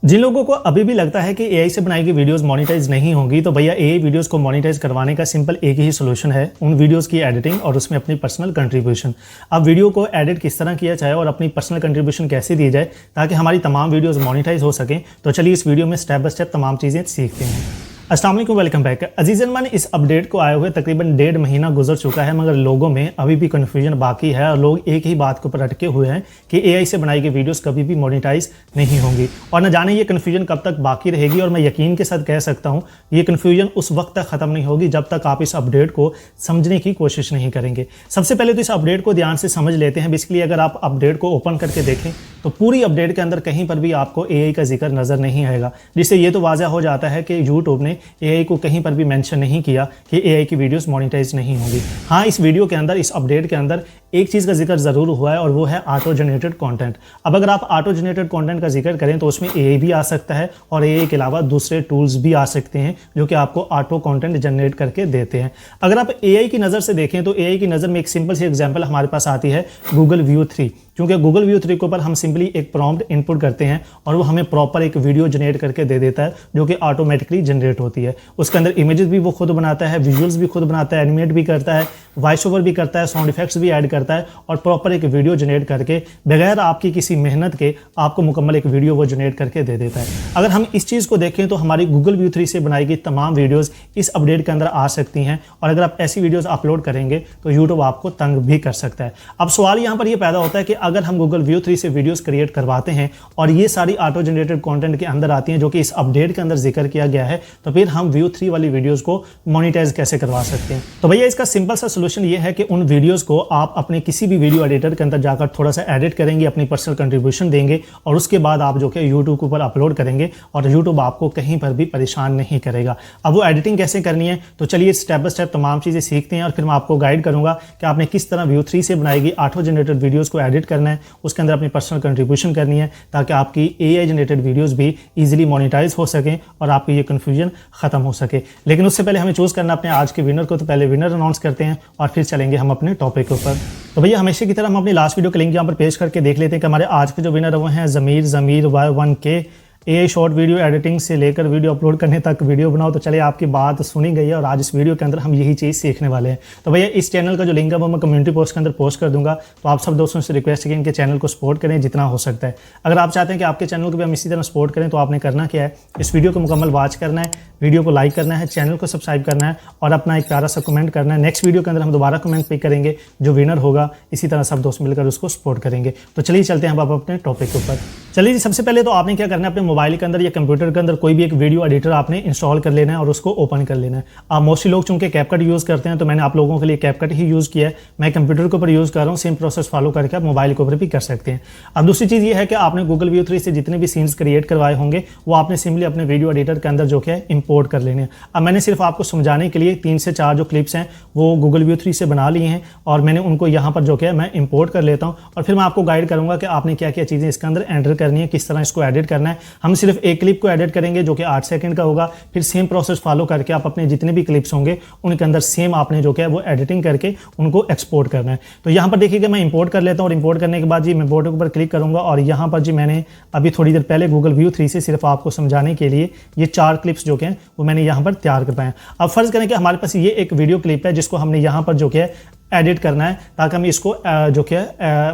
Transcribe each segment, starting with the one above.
जिन लोगों को अभी भी लगता है कि एआई से बनाई गई वीडियोस मोनेटाइज नहीं होंगी, तो भैया एआई वीडियोस को मोनेटाइज करवाने का सिंपल एक ही सोल्यूशन है, उन वीडियोस की एडिटिंग और उसमें अपनी पर्सनल कंट्रीब्यूशन। अब वीडियो को एडिट किस तरह किया जाए और अपनी पर्सनल कंट्रीब्यूशन कैसे दी जाए ताकि हमारी तमाम वीडियोस मोनेटाइज हो सकें, तो चलिए इस वीडियो में स्टेप बाय स्टेप तमाम चीज़ें सीखते हैं। अस्सलाम वालेकुम, वेलकम बैक। अजीज़न मन, इस अपडेट को आए हुए तकरीबन 1.5 महीना गुजर चुका है, मगर लोगों में अभी भी कन्फ्यूजन बाकी है और लोग एक ही बात के ऊपर अटके हुए हैं कि एआई से बनाई गई वीडियोस कभी भी मोनेटाइज नहीं होंगी। और न जाने ये कन्फ्यूजन कब तक बाकी रहेगी, और मैं यकीन के साथ कह सकता हूँ ये कन्फ्यूजन उस वक्त तक ख़त्म नहीं होगी जब तक आप इस अपडेट को समझने की कोशिश नहीं करेंगे। सबसे पहले तो इस अपडेट को ध्यान से समझ लेते हैं। बेसिकली अगर आप अपडेट को ओपन करके देखें तो पूरी अपडेट के अंदर कहीं पर भी आपको एआई का जिक्र नज़र नहीं आएगा, जिससे ये तो वाज़ह हो जाता है कि यूट्यूब ने एआई को कहीं पर भी मेंशन नहीं किया कि एआई की वीडियोस मोनेटाइज नहीं होंगी। हाँ, इस वीडियो के अंदर, इस अपडेट के अंदर एक चीज़ का जिक्र ज़रूर हुआ है और वो है ऑटो जनरेटेड कंटेंट। अब अगर आप ऑटो जनरेटेड कंटेंट का जिक्र करें तो उसमें एआई भी आ सकता है और एआई के अलावा दूसरे टूल्स भी आ सकते हैं जो कि आपको ऑटो कंटेंट जनरेट करके देते हैं। अगर आप एआई की नज़र से देखें तो एआई की नज़र में एक सिंपल सी एग्जांपल हमारे पास आती है गूगल व्यू 3, क्योंकि गूगल व्यू 3 के ऊपर हम सिंपली एक प्रॉम्प्ट इनपुट करते हैं और वो हमें प्रॉपर एक वीडियो जनरेट करके दे देता है जो कि ऑटोमेटिकली जनरेट होती है। उसके अंदर इमेजेस भी वो खुद बनाता है, विजुअल्स भी खुद बनाता है, एनिमेट भी करता है, वॉइस ओवर भी करता है, साउंड इफेक्ट्स भी ऐड करता है और प्रॉपर एक वीडियो जनरेट करके बगैर आपकी किसी मेहनत के आपको मुकम्मल एक वीडियो वो जनरेट करके दे देता है। अगर हम इस चीज़ को देखें तो हमारी गूगल व्यू 3 से बनाई गई तमाम वीडियोज़ इस अपडेट के अंदर आ सकती हैं, और अगर आप ऐसी वीडियोज़ अपलोड करेंगे तो यूट्यूब आपको तंग भी कर सकता है। अब सवाल यहाँ पर यह पैदा होता है कि अगर हम गूगल व्यू 3 से वीडियोस क्रिएट करवाते हैं और ये सारी ऑटो जनरेटेड कंटेंट के अंदर आती हैं जो कि इस अपडेट के अंदर जिक्र किया गया है, तो फिर हम व्यू 3 वाली वीडियोस को मोनेटाइज कैसे करवा सकते हैं? तो भैया इसका सिंपल सा सोल्यूशन ये है कि उन वीडियोस को आप अपने किसी भी वीडियो एडिटर के अंदर जाकर थोड़ा सा एडिट करेंगे, अपनी पर्सनल कंट्रीब्यूशन देंगे और उसके बाद आप जो कि यूट्यूब के ऊपर अपलोड करेंगे और यूट्यूब आपको कहीं पर भी परेशान नहीं करेगा। अब वो एडिटिंग कैसे करनी है, तो चलिए स्टेप बाय स्टेप तमाम चीज़ें सीखते हैं और फिर मैं आपको गाइड करूंगा कि आपने किस तरह व्यू 3 से बनाएगी ऑटो जनरेटेड वीडियोस को एडिट करना है, उसके अंदर अपनी पर्सनल कंट्रीब्यूशन करनी है ताकि आपकी एआई जनरेटेड वीडियोस भी इजीली मोनेटाइज हो सकें और आपकी ये कन्फ्यूजन खत्म हो सके। लेकिन उससे पहले हमें चूज़ करना अपने आज के विनर को, तो पहले विनर अनाउंस करते हैं और फिर चलेंगे हम अपने टॉपिक के ऊपर। तो भैया हमेशा की तरह हम अपनी लास्ट वीडियो का लिंक यहाँ पर पेश करके देख लेते हैं कि हमारे आज के जो विनर वो हैं ज़मीर Y1K। AI short video editing से लेकर वीडियो अपलोड करने तक वीडियो बनाओ। तो चलिए, आपकी बात सुनी गई है और आज इस वीडियो के अंदर हम यही चीज़ सीखने वाले हैं। तो भैया इस चैनल का जो लिंक है वो मैं कम्युनिटी पोस्ट के अंदर पोस्ट कर दूंगा, तो आप सब दोस्तों से रिक्वेस्ट है कि इनके चैनल को सपोर्ट करें जितना हो सकता है। अगर आप चाहते हैं कि आपके चैनल को भी हम इसी तरह सपोर्ट करें तो आपने करना क्या है, इस वीडियो को मुकम्मल वॉच करना है, वीडियो को लाइक करना है, चैनल को सब्सक्राइब करना है और अपना एक प्यारा सा कमेंट करना है। नेक्स्ट वीडियो के अंदर हम दोबारा कमेंट पिक करेंगे, जो विनर होगा इसी तरह सब दोस्त मिलकर उसको सपोर्ट करेंगे। तो चलिए चलते हैं अब अपने टॉपिक के ऊपर। चलिए जी, सबसे पहले तो आपने क्या करना है, अपने मोबाइल के अंदर या कंप्यूटर के अंदर कोई भी एक वीडियो एडिटर आपने इंस्टॉल कर लेना है और उसको ओपन कर लेना है। आप मोस्टली लोग चूंकि कैपकट यूज़ करते हैं तो मैंने आप लोगों के लिए कैपकट ही यूज़ किया है। मैं कंप्यूटर के ऊपर यूज़ कर रहा हूँ, सेम प्रोसेस फॉलो करके आप मोबाइल के ऊपर भी कर सकते हैं। अब दूसरी चीज़ ये है कि आपने गूगल व्यू 3 से जितने भी सीन्स क्रिएट करवाए होंगे वो आपने सिंपली अपने वीडियो एडिटर के अंदर जो है इंपोर्ट कर लेने हैं। अब मैंने सिर्फ आपको समझाने के लिए 3 से 4 जो क्लिप्स हैं वो गूगल व्यू 3 से बना लिए हैं और मैंने उनको यहाँ पर जो है मैं इंपोर्ट कर लेता हूँ और फिर मैं आपको गाइड करूँगा कि आपने क्या क्या चीज़ें इसके अंदर एंटर करनी है, किस तरह इसको एडिट करना है। हम सिर्फ एक क्लिप को एडिट करेंगे जो कि 8 सेकंड का होगा, फिर सेम प्रोसेस फॉलो करके आप अपने जितने भी क्लिप्स होंगे उनके अंदर सेम आपने जो है वो एडिटिंग करके उनको एक्सपोर्ट करना है। तो यहाँ पर देखिएगा मैं इंपोर्ट कर लेता हूँ और इंपोर्ट करने के बाद जी मैं इंपोर्ट के ऊपर क्लिक करूँगा और यहाँ पर जी मैंने अभी थोड़ी देर पहले गूगल व्यू 3 से सिर्फ आपको समझाने के लिए ये 4 क्लिप्स जो हैं वो मैंने यहाँ पर तैयार करवाए हैं। अब फर्ज करें कि हमारे पास ये एक वीडियो क्लिप है जिसको हमने यहाँ पर जो है एडिट करना है ताकि हम इसको जो कि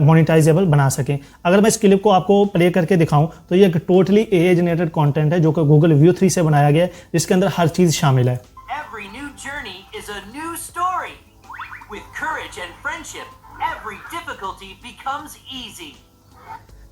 मोनेटाइजेबल बना सकें। अगर मैं इस क्लिप को आपको प्ले करके दिखाऊं तो ये टोटली एआई जनरेटेड कंटेंट है जो कि गूगल व्यू 3 से बनाया गया है, जिसके अंदर हर चीज़ शामिल है। Every new journey is a new story. With courage and friendship, every difficulty becomes easy.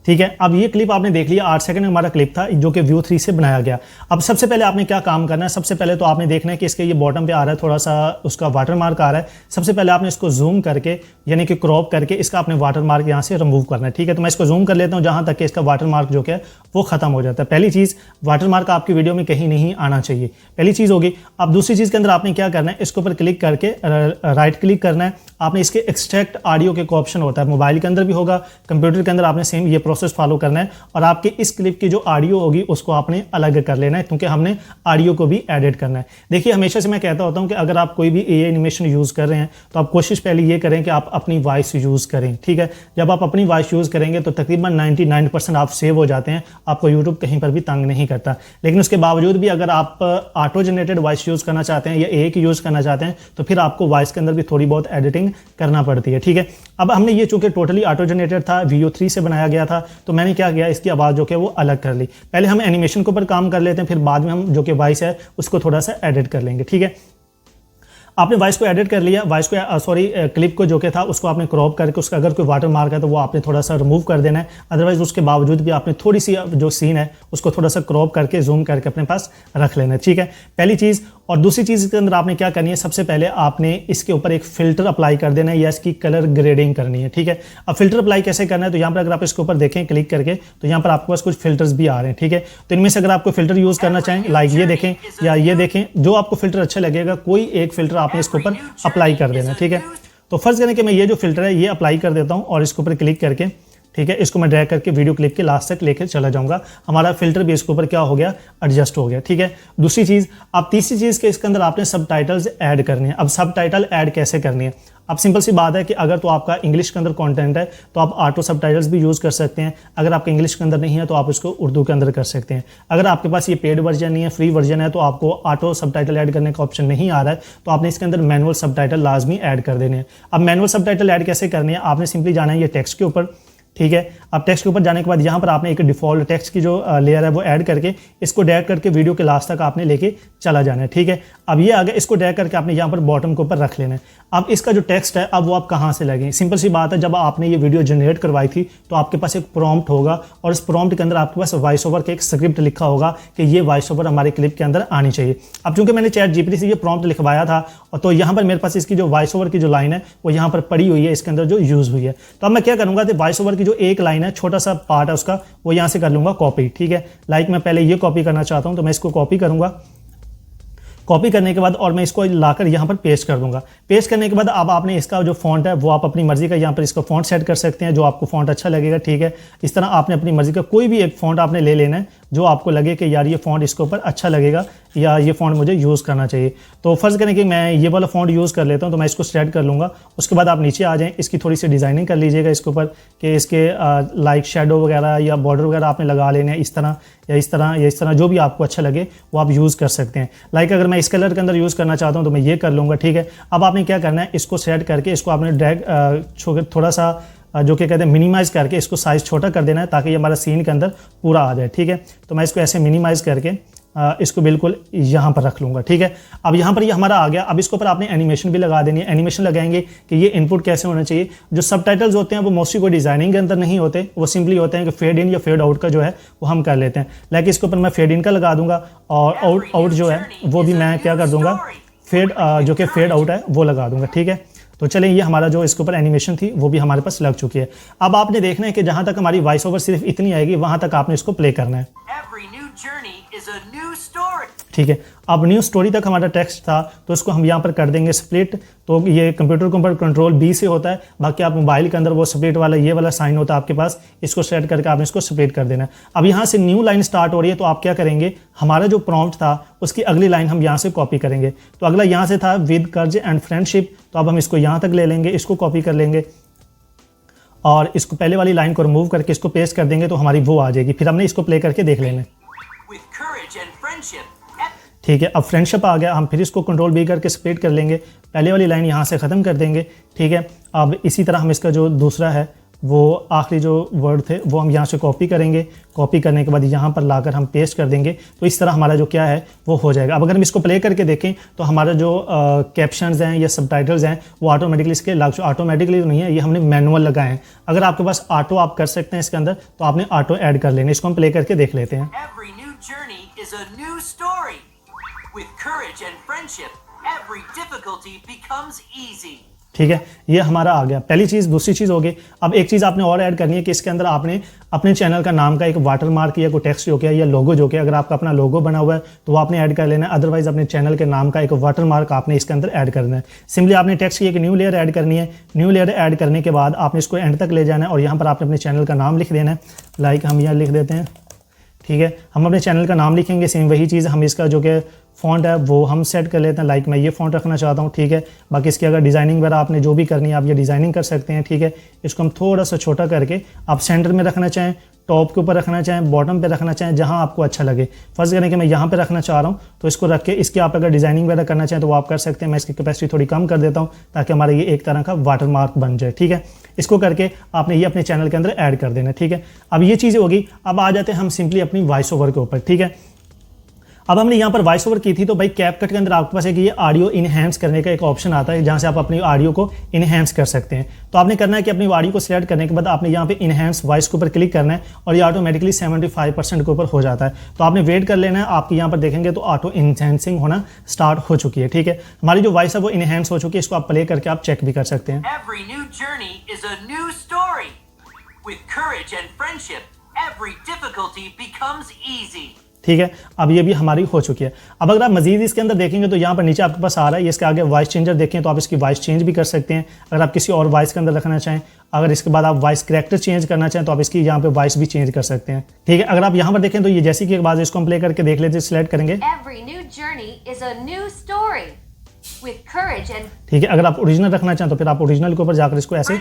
ठीक है, अब ये क्लिप आपने देख लिया, 8 सेकंड हमारा क्लिप था जो कि व्यू 3 से बनाया गया। अब सबसे पहले आपने क्या काम करना है, सबसे पहले तो आपने देखना है कि इसके ये बॉटम पे आ रहा है थोड़ा सा उसका वाटर मार्क आ रहा है। सबसे पहले आपने इसको जूम करके यानी कि क्रॉप करके इसका आपने वाटर मार्क यहाँ से रिमूव करना है। ठीक है, तो मैं इसको जूम कर लेता हूँ जहाँ तक कि इसका वाटर मार्क जो है वो खत्म हो जाता है। पहली चीज़, वाटर मार्क आपकी वीडियो में कहीं नहीं आना चाहिए, पहली चीज़ होगी। अब दूसरी चीज़ के अंदर आपने क्या करना है, इसके ऊपर क्लिक करके राइट क्लिक करना है। आपने इसके एक्सट्रैक्ट ऑडियो के ऑप्शन होता है, मोबाइल के अंदर भी होगा, कंप्यूटर के अंदर आपने सेम ये प्रोसेस फॉलो करना है और आपके इस क्लिप की जो ऑडियो होगी उसको आपने अलग कर लेना है, क्योंकि हमने ऑडियो को भी एडिट करना है। देखिए, हमेशा से मैं कहता होता हूं कि अगर आप कोई भी एआई एनिमेशन यूज़ कर रहे हैं तो आप कोशिश पहले ये करें कि आप अपनी वॉइस यूज़ करें, ठीक है। जब आप अपनी वॉइस यूज़ करेंगे तो तकरीबन 99% आप सेव हो जाते हैं, आपको यूट्यूब कहीं पर भी तंग नहीं करता। लेकिन उसके बावजूद भी अगर आप ऑटो जनरेटेड वॉइस यूज़ करना चाहते हैं या एआई की यूज़ करना चाहते हैं तो फिर आपको वॉइस के अंदर भी थोड़ी बहुत एडिटिंग करना पड़ती है, ठीक है। अब हमने ये चूंकि टोटली ऑटो जनरेटेड था, VO3 से बनाया गया था, तो मैंने क्या किया, इसकी आवाज़ जो कि वो अलग कर ली। पहले हम एनिमेशन के ऊपर काम कर लेते हैं, फिर बाद में हम जो कि वॉइस है उसको थोड़ा सा एडिट कर लेंगे, ठीक है। आपने वॉइस को एडिट कर लिया, वॉइस को क्लिप को जो कि था उसको आपने क्रॉप करके उसका अगर कोई वाटर मार्क है तो वो आपने थोड़ा सा रिमूव कर देना है। अदरवाइज उसके बावजूद भी आपने थोड़ी सी जो सीन है उसको थोड़ा सा क्रॉप करके जूम करके अपने पास रख लेना है, ठीक है, पहली चीज़। और दूसरी चीज़ के अंदर आपने क्या करनी है, सबसे पहले आपने इसके ऊपर एक फ़िल्टर अप्लाई कर देना है या इसकी कलर ग्रेडिंग करनी है, ठीक है। अब फिल्टर अप्लाई कैसे करना है, तो यहाँ पर अगर आप इसके ऊपर देखें क्लिक करके तो यहाँ पर आपके पास कुछ फिल्टर्स भी आ रहे हैं, ठीक है। तो इनमें से अगर आपको फिल्टर यूज़ करना चाहें, लाइक ये देखें या ये देखें, जो आपको फिल्टर अच्छा लगेगा कोई एक फिल्टर आपने इसके ऊपर अप्लाई कर देना, ठीक है। तो फर्ज करें कि मैं ये जो फिल्टर है ये अप्लाई कर देता हूँ और इसके ऊपर क्लिक करके, ठीक है, इसको मैं ड्रैग करके वीडियो क्लिप के लास्ट तक लेकर चला जाऊंगा। हमारा फिल्टर भी इसके ऊपर क्या हो गया, एडजस्ट हो गया, ठीक है। दूसरी चीज़, अब तीसरी चीज़ के इसके अंदर आपने सबटाइटल्स ऐड करने हैं। अब सबटाइटल ऐड कैसे करनी है, अब सिंपल सी बात है कि अगर तो आपका इंग्लिश के अंदर कंटेंट है तो आप ऑटो सबटाइटल्स भी यूज़ कर सकते हैं। अगर आपका इंग्लिश के अंदर नहीं है तो आप उसको उर्दू के अंदर कर सकते हैं। अगर आपके पास ये पेड वर्जन नहीं है, फ्री वर्जन है, तो आपको ऑटो सबटाइटल ऐड करने का ऑप्शन नहीं आ रहा है, तो आपने इसके अंदर मैनुअल सबटाइटल लाजमी ऐड कर देने हैं। अब मैनुअल सबटाइटल ऐड कैसे करने हैं, आपने सिंपली जाना है ये टेक्स्ट के ऊपर, ठीक है। अब टेक्स्ट के ऊपर जाने के बाद यहाँ पर आपने एक डिफ़ॉल्ट टेक्स्ट की जो लेयर है वो ऐड करके इसको ड्रैग करके वीडियो के लास्ट तक आपने लेके चला जाना है, ठीक है। अब ये आ गया, इसको ड्रैग करके आपने यहाँ पर बॉटम के ऊपर रख लेना है। अब इसका जो टेक्स्ट है अब वो आप कहाँ से लगें, सिंपल सी बात है, जब आपने ये वीडियो जनरेट करवाई थी तो आपके पास एक प्रॉम्प्ट होगा और इस प्रॉम्प्ट के अंदर आपके पास वॉइस ओवर का एक स्क्रिप्ट लिखा होगा कि ये वॉइस ओवर हमारे क्लिप के अंदर आनी चाहिए। अब चूंकि मैंने ChatGPT से ये प्रॉम्प्ट लिखवाया था और तो यहाँ पर मेरे पास इसकी जो वॉइस ओवर की जो लाइन है वो यहाँ पर पड़ी हुई है, इसके अंदर जो यूज़ हुई है। तो अब मैं क्या करूँगा, तो वॉइस ओवर की जो एक लाइन है, छोटा सा पार्ट है उसका, वो यहाँ से कर लूँगा कॉपी, ठीक है। लाइक मैं पहले ये कॉपी करना चाहता हूँ तो मैं इसको कॉपी करूँगा। कॉपी करने के बाद और मैं इसको लाकर यहाँ पर पेस्ट कर दूंगा। पेस्ट करने के बाद अब आपने इसका जो फॉन्ट है वो आप अपनी मर्जी का यहाँ पर इसका फॉन्ट सेट कर सकते हैं, जो आपको फॉन्ट अच्छा लगेगा, ठीक है। इस तरह आपने अपनी मर्जी का कोई भी एक फॉन्ट आपने ले लेना है जो आपको लगे कि यार ये फॉन्ट इसके ऊपर अच्छा लगेगा या ये फॉन्ट मुझे यूज़ करना चाहिए। तो फर्ज करें कि मैं ये वाला फॉन्ट यूज़ कर लेता हूँ, तो मैं इसको सेलेक्ट कर लूँगा। उसके बाद आप नीचे आ जाएँ, इसकी थोड़ी सी डिज़ाइनिंग कर लीजिएगा इसके ऊपर कि इसके लाइक शेडो वगैरह या बॉर्डर वगैरह आपने लगा लेने हैं, इस तरह या इस तरह या इस तरह, जो भी आपको अच्छा लगे वो आप यूज़ कर सकते हैं। लाइक अगर मैं इस कलर के अंदर यूज़ करना चाहता हूँ तो मैं ये कर लूँगा, ठीक है। अब आपने क्या करना है, इसको सेलेक्ट करके इसको आपने ड्रैग थोड़ा सा जो कि कहते हैं मिनिमाइज़ करके इसको साइज़ छोटा कर देना है ताकि ये हमारा सीन के अंदर पूरा आ जाए, ठीक है। तो मैं इसको ऐसे मिनिमाइज़ करके इसको बिल्कुल यहाँ पर रख लूँगा, ठीक है। अब यहाँ पर ये हमारा आ गया। अब इसके ऊपर आपने एनिमेशन भी लगा देनी है। एनिमेशन लगाएंगे कि ये इनपुट कैसे होना चाहिए। जो सबटाइटल्स होते हैं वो मोस्टली कोई डिज़ाइनिंग के अंदर नहीं होते, वो सिंपली होते हैं कि फेड इन या फेड आउट का जो है वो हम कर लेते हैं। लाइक इसके ऊपर मैं फेड इन का लगा दूंगा और आउट जो है वो भी मैं क्या कर दूंगा, जो कि फेड आउट है वो लगा दूंगा, ठीक है। तो चलें, ये हमारा जो इसके ऊपर एनिमेशन थी वो भी हमारे पास लग चुकी है। अब आपने देखना है कि जहाँ तक हमारी वॉइस ओवर सिर्फ इतनी आएगी वहाँ तक आपने इसको प्ले करना है, ठीक है। अब न्यू स्टोरी तक हमारा टेक्स्ट था तो इसको हम यहाँ पर कर देंगे स्प्लिट। तो ये कंप्यूटर के ऊपर कंट्रोल B से होता है, बाकी आप मोबाइल के अंदर वो स्प्लिट वाला ये वाला साइन होता है आपके पास, इसको सेट करके आपने इसको स्प्लिट कर देना है। अब यहाँ से न्यू लाइन स्टार्ट हो रही है तो आप क्या करेंगे, हमारा जो प्रॉम्प्ट था उसकी अगली लाइन हम यहाँ से कॉपी करेंगे। तो अगला यहाँ से था विद कर्ज एंड फ्रेंडशिप, तो अब हम इसको यहाँ तक ले लेंगे, इसको कॉपी कर लेंगे और इसको पहले वाली लाइन को रिमूव करके इसको पेस्ट कर देंगे तो हमारी वो आ जाएगी। फिर हमने इसको प्ले करके देख लेना, ठीक है। अब फ्रेंडशिप आ गया, हम फिर इसको कंट्रोल B करके स्प्लिट कर लेंगे, पहले वाली लाइन यहाँ से ख़त्म कर देंगे, ठीक है। अब इसी तरह हम इसका जो दूसरा है वो आखिरी जो वर्ड थे वो हम यहाँ से कॉपी करेंगे। कॉपी करने के बाद यहाँ पर लाकर हम पेस्ट कर देंगे, तो इस तरह हमारा जो क्या है वो हो जाएगा। अब अगर हम इसको प्ले करके देखें तो हमारा जो कैप्शंस हैं या सबटाइटल्स हैं वो ऑटोमेटिकली इसके ऑटोमेटिकली तो नहीं है, ये हमने मैनुअल लगाए हैं। अगर आपके पास ऑटो आप कर सकते हैं इसके अंदर तो आपने ऑटो ऐड कर लेना। इसको हम प्ले करके देख लेते हैं। With courage and friendship, every difficulty becomes easy. ठीक है, ये हमारा आ गया पहली चीज़। दूसरी चीज़ हो गई, अब एक चीज़ आपने और ऐड करनी है कि इसके अंदर आपने अपने चैनल का नाम का एक वाटर मार्क या कोई टेक्स्ट जो क्या या लोगो जो कि अगर आपका अपना लोगो बना हुआ है तो वो आपने ऐड कर लेना है। अदरवाइज अपने चैनल के नाम का एक वाटर मार्क आपने इसके अंदर ऐड करना है। सिंपली आपने टेक्स्ट की एक न्यू लेयर ऐड करनी है। न्यू लेयर ऐड करने के बाद आपने इसको एंड तक ले जाना है और यहाँ पर आपने अपने चैनल का नाम लिख देना है। लाइक हम यहाँ लिख देते हैं, ठीक है, हम अपने चैनल का नाम लिखेंगे। सेम वही चीज़ हम इसका जो कि फ़ॉन्ट है वो हम सेट कर लेते हैं। लाइक मैं ये फ़ॉन्ट रखना चाहता हूँ, ठीक है। बाकी इसकी अगर डिज़ाइनिंग वगैरह आपने जो भी करनी है आप ये डिज़ाइनिंग कर सकते हैं, ठीक है। इसको हम थोड़ा सा छोटा करके आप सेंटर में रखना चाहें, टॉप के ऊपर रखना चाहें, बॉटम पे रखना चाहें, जहां आपको अच्छा लगे। फर्स्ट करें कि मैं यहाँ पे रखना चाह रहा हूँ तो इसको रख के इसकी आप अगर डिज़ाइनिंग वगैरह करना चाहें तो वो आप कर सकते हैं। मैं इसकी कैपेसिटी थोड़ी कम कर देता हूँ ताकि हमारा ये एक तरह का वाटर मार्क बन जाए, ठीक है। इसको करके आपने ये अपने चैनल के अंदर ऐड कर देना, ठीक है। अब ये चीज़ें होगी। अब आ जाते हैं हम सिंपली अपनी वॉइस ओवर के ऊपर, ठीक है। अब हमने यहाँ पर वॉइस ओवर की थी तो भाई कैपकट के अंदर आपके पास एक ये ऑडियो इनहेंस करने का एक ऑप्शन आता है जहाँ से आप अपनी ऑडियो को इनहेंस कर सकते हैं। तो आपने करना है कि अपनी ऑडियो को सिलेक्ट करने के बाद आपने यहाँ पे इनहेंस वॉइस के ऊपर क्लिक करना है और ये ऑटोमेटिकली 75% के ऊपर हो जाता है। तो आपने वेट कर लेना है। आपके यहाँ पर देखेंगे तो ऑटो इनहेंसिंग होना स्टार्ट हो चुकी है, ठीक है। हमारी जो वॉइस है वो इनहेंस हो चुकी है। इसको आप प्ले करके आप चेक भी कर सकते हैं। Every new journey is a new story. With courage and friendship, every difficulty becomes easy. ठीक है, अब ये भी हमारी हो चुकी है। अब अगर आप मजीद इसके अंदर देखेंगे तो यहाँ पर नीचे आपके पास आ रहा है, इसके आगे वॉइस चेंजर देखें तो आप इसकी वॉइस चेंज भी कर सकते हैं अगर आप किसी और वॉइस के अंदर रखना चाहें। अगर इसके बाद आप वॉइस करैक्टर चेंज करना चाहें तो आप इसकी यहाँ पे वॉइस भी चेंज कर सकते हैं, ठीक है। अगर आप यहाँ पर देखें तो ये जैसी की आवाज़ इसको हम प्ले करके देख लेते हैं, सिलेक्ट करेंगे। Every new journey is a new story with courage and ठीक है, अगर आप ओरिजिनल रखना चाहें तो फिर आप ओरिजिनल के ऊपर जाकर इसको ऐसे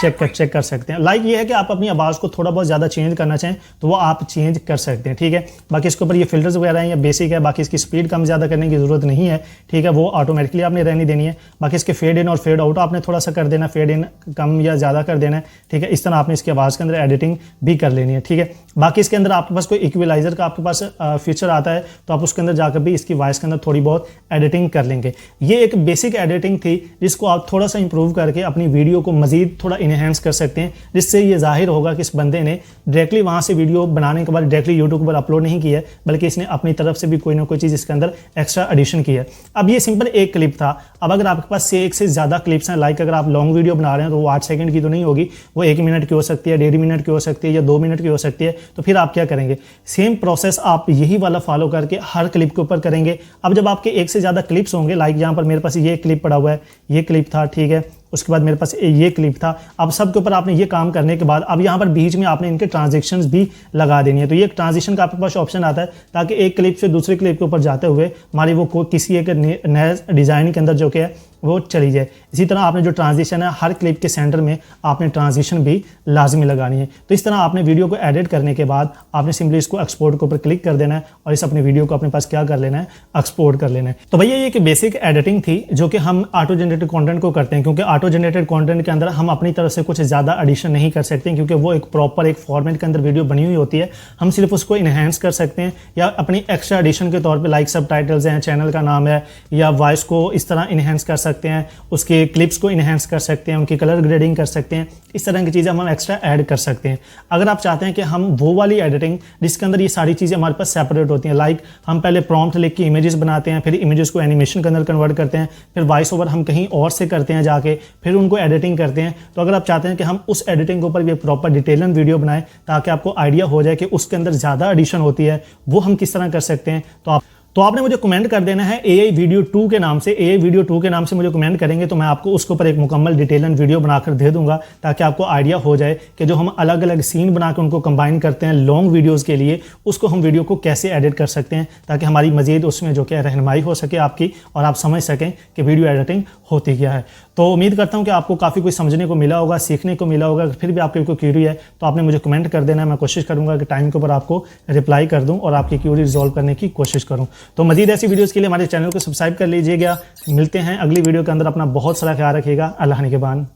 चेक कर सकते हैं। लाइक ये है कि आप अपनी आवाज़ को थोड़ा बहुत ज़्यादा चेंज करना चाहें तो वो आप चेंज कर सकते हैं, ठीक है। बाकी इसके ऊपर ये फिल्टर्स वगैरह हैं या बेसिक है, बाकी इसकी स्पीड कम ज़्यादा करने की ज़रूरत नहीं है, ठीक है। वो ऑटोमेटिकली आपने रहनी देनी है। बाकी इसके फेड इन और फेड आउट आपने थोड़ा सा कर देना, फेड इन कम या ज़्यादा कर देना है, ठीक है। इस तरह आपने इसकी आवाज़ के अंदर एडिटिंग भी कर लेनी है, ठीक है। बाकी इसके अंदर आपके पास कोई इक्वलाइजर का आपके पास फीचर आता है तो आप उसके अंदर जाकर भी इसकी वॉइस के अंदर थोड़ी बहुत एडिटिंग कर लेंगे। ये एक बेसिक एडिटिंग थी जिसको आप थोड़ा सा इंप्रूव करके अपनी वीडियो को मजीद थोड़ा इनहेंस कर सकते हैं, जिससे ये जाहिर होगा कि इस बंदे ने डायरेक्टली वहाँ से वीडियो बनाने के बाद डायरेक्टली यूट्यूब पर अपलोड नहीं किया है, बल्कि इसने अपनी तरफ से भी कोई ना कोई चीज़ इसके अंदर एक्स्ट्रा एडिशन की है। अब ये सिंपल एक क्लिप था। अब अगर आपके पास एक से ज़्यादा क्लिप्स हैं, लाइक अगर आप लॉन्ग वीडियो बना रहे हैं तो वो 8 सेकंड की तो नहीं होगी, वो 1 मिनट की हो सकती है, 1.5 मिनट की हो सकती है या 2 मिनट की हो सकती है। तो फिर आप क्या करेंगे, सेम प्रोसेस आप यही वाला फॉलो करके हर क्लिप के ऊपर करेंगे। अब जब आपके एक से ज़्यादा क्लिप्स होंगे, लाइक यहाँ पर मेरे पास ये क्लिप पड़ा हुआ है, ये क्लिप था, ठीक है। उसके बाद मेरे पास ये क्लिप था। अब सब के ऊपर आपने ये काम करने के बाद अब यहाँ पर बीच में आपने इनके ट्रांजेक्शंस भी लगा देनी है। तो ये एक ट्रांजिशन का आपके पास ऑप्शन आता है ताकि एक क्लिप से दूसरे क्लिप के ऊपर जाते हुए हमारी वो किसी एक नए डिज़ाइन के अंदर जो कि है वो चली जाए। इसी तरह आपने जो ट्रांजिशन है हर क्लिप के सेंटर में आपने ट्रांजिशन भी लाजमी लगानी है। तो इस तरह आपने वीडियो को एडिट करने के बाद आपने सिंपली इसको एक्सपोर्ट के ऊपर क्लिक कर देना है और इस अपने वीडियो को अपने पास क्या कर लेना है, एक्सपोर्ट कर लेना है। तो भैया ये एक बेसिक एडिटिंग थी जो कि हम ऑटो जनरेटेड कंटेंट को करते हैं, क्योंकि ऑटो जनरेटेड कंटेंट के अंदर हम अपनी तरफ से कुछ ज़्यादा एडिशन नहीं कर सकते क्योंकि वो एक प्रॉपर एक फॉर्मेट के अंदर वीडियो बनी हुई होती है। हम सिर्फ उसको इनहेंस कर सकते हैं या अपनी एक्स्ट्रा एडिशन के तौर पर लाइक सब टाइटल्स हैं, चैनल का नाम है या वॉइस को इस तरह इनहेंस कर सकते हैं, उसके क्लिप्स को इनहेंस कर सकते हैं, उनकी कलर ग्रेडिंग कर सकते हैं। इस तरह की चीज़ें हम एक्स्ट्रा ऐड कर सकते हैं। अगर आप चाहते हैं कि हम वो वाली एडिटिंग जिसके अंदर ये सारी चीज़ें हमारे पास सेपरेट होती हैं, लाइक हम पहले प्रॉम्प्ट लिख के इमेजेस बनाते हैं, फिर इमेजेस को एनिमेशन के अंदर कन्वर्ट करते हैं, फिर वॉइस ओवर हम कहीं और से करते हैं जाके, फिर उनको एडिटिंग करते हैं। तो अगर आप चाहते हैं कि हम उस एडिटिंग के ऊपर भी प्रॉपर डिटेलन वीडियो बनाएं ताकि आपको आइडिया हो जाए कि उसके अंदर ज़्यादा एडिशन होती है, वो हम किस तरह कर सकते हैं, तो आपने मुझे कमेंट कर देना है AI वीडियो 2 के नाम से। AI वीडियो 2 के नाम से मुझे कमेंट करेंगे तो मैं आपको उसके ऊपर एक मुकम्मल डिटेलन वीडियो बनाकर दे दूंगा ताकि आपको आइडिया हो जाए कि जो हम अलग अलग सीन बनाकर उनको कंबाइन करते हैं लॉन्ग वीडियोस के लिए, उसको हम वीडियो को कैसे एडिट कर सकते हैं ताकि हमारी मजीद उसमें जो क्या रहनुमाई हो सके आपकी और आप समझ सकें कि वीडियो एडिटिंग होती क्या है। तो उम्मीद करता हूँ कि आपको काफ़ी कुछ समझने को मिला होगा, सीखने को मिला होगा। फिर भी आपकी कोई क्यूरी है तो आपने मुझे कमेंट कर देना है, मैं कोशिश करूँगा कि टाइम के ऊपर आपको रिप्लाई कर दूँ और आपकी क्यूरी रिजॉल्व करने की कोशिश करूँ। तो मजीद ऐसी वीडियोज़ के लिए हमारे चैनल को सब्सक्राइब कर लीजिएगा। मिलते हैं अगली वीडियो के अंदर। अपना बहुत सारा ख्याल रखिएगा। अल्लाह निगहबान।